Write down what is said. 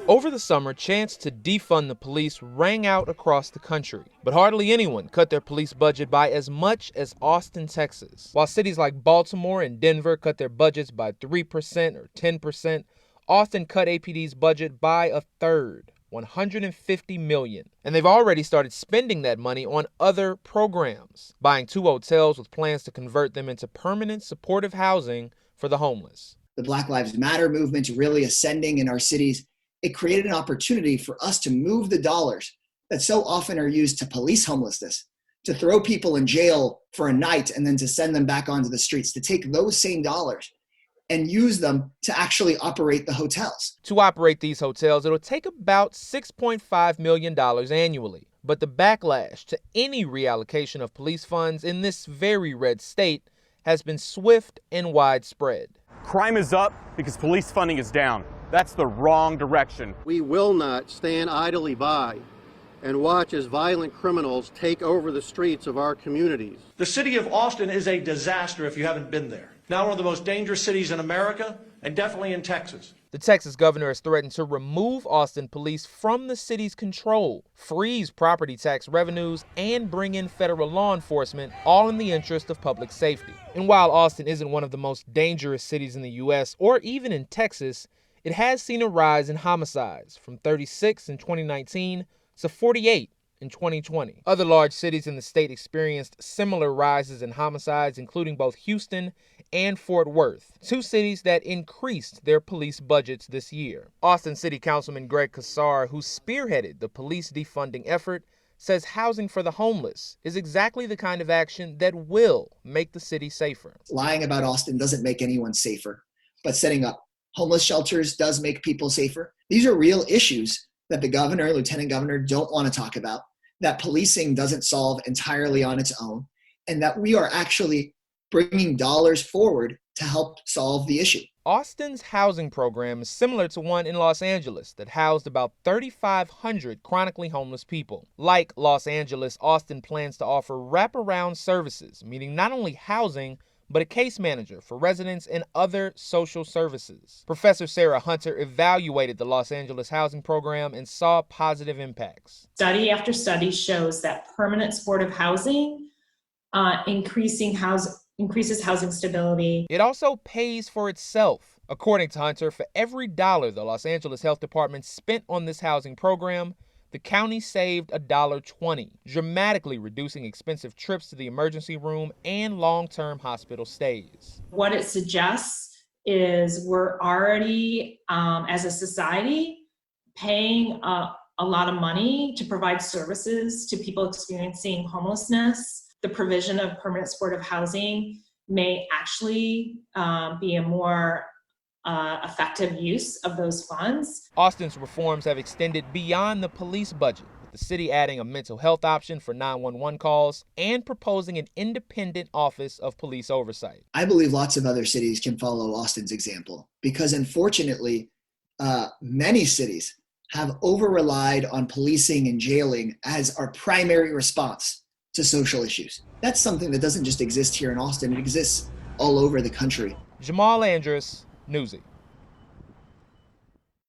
Over the summer, chants to defund the police rang out across the country, but hardly anyone cut their police budget by as much as Austin, Texas. While cities like Baltimore and Denver cut their budgets by 3% or 10%, Austin cut APD's budget by a third, $150 million. And they've already started spending that money on other programs, buying 2 hotels with plans to convert them into permanent supportive housing for the homeless. The Black Lives Matter movement really ascending in our cities. It created an opportunity for us to move the dollars that so often are used to police homelessness, to throw people in jail for a night and then to send them back onto the streets, to take those same dollars and use them to actually operate the hotels. To operate these hotels, it'll take about $6.5 million annually. But the backlash to any reallocation of police funds in this very red state has been swift and widespread. Crime is up because police funding is down. That's the wrong direction. We will not stand idly by and watch as violent criminals take over the streets of our communities. The city of Austin is a disaster if you haven't been there. Now one of the most dangerous cities in America and definitely in Texas. The Texas governor has threatened to remove Austin police from the city's control, freeze property tax revenues, and bring in federal law enforcement, all in the interest of public safety. And while Austin isn't one of the most dangerous cities in the U.S. or even in Texas, it has seen a rise in homicides from 36 in 2019 to 48 in 2020. Other large cities in the state experienced similar rises in homicides, including both Houston and Fort Worth, 2 cities that increased their police budgets this year. Austin City Councilman Greg Kassar, who spearheaded the police defunding effort, says housing for the homeless is exactly the kind of action that will make the city safer. Lying about Austin doesn't make anyone safer, but setting up homeless shelters does make people safer. These are real issues that the governor, lieutenant governor don't want to talk about, that policing doesn't solve entirely on its own, and that we are actually bringing dollars forward to help solve the issue. Austin's housing program is similar to one in Los Angeles that housed about 3,500 chronically homeless people. Like Los Angeles, Austin plans to offer wraparound services, meaning not only housing, but a case manager for residents and other social services. Professor Sarah Hunter evaluated the Los Angeles housing program and saw positive impacts. Study after study shows that permanent supportive housing increases housing stability. It also pays for itself. According to Hunter, for every dollar the Los Angeles Health Department spent on this housing program, the county saved $1.20, dramatically reducing expensive trips to the emergency room and long-term hospital stays. What it suggests is we're already, as a society, paying a lot of money to provide services to people experiencing homelessness. The provision of permanent supportive housing may actually be a more effective use of those funds. Austin's reforms have extended beyond the police budget, with the city adding a mental health option for 911 calls and proposing an independent office of police oversight. I believe lots of other cities can follow Austin's example because unfortunately, many cities have over-relied on policing and jailing as our primary response to social issues. That's something that doesn't just exist here in Austin, it exists all over the country. Jamal Andrus, Newsy.